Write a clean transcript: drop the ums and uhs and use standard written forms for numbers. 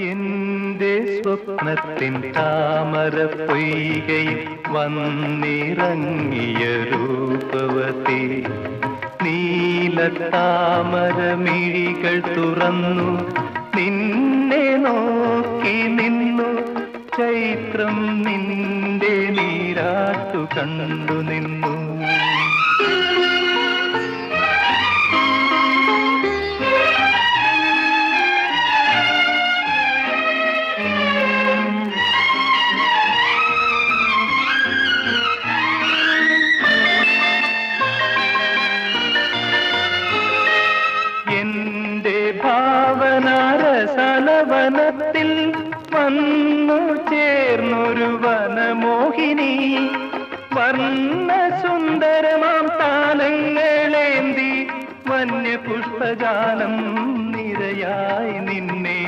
എന്റെ സ്വപ്നത്തിൻ താമര പൊയ്കയിൽ വന്നിറങ്ങിയ രൂപവതി നീലത്താമരമിഴികൾ തുറന്നു നിന്നെ നോക്കി നിന്നു. ചൈത്രം നിന്റെ നീരാട്ടു കണ്ടു നിന്നു. എന്റെ ഭാവനാരസലവനത്തിൽ വന്നു ചേർന്നൊരു വനമോഹിനി വർണ്ണസുന്ദരമാം താലങ്ങളേന്തി വന്യപുഷ്പജാലം നിരയായി നിന്നെ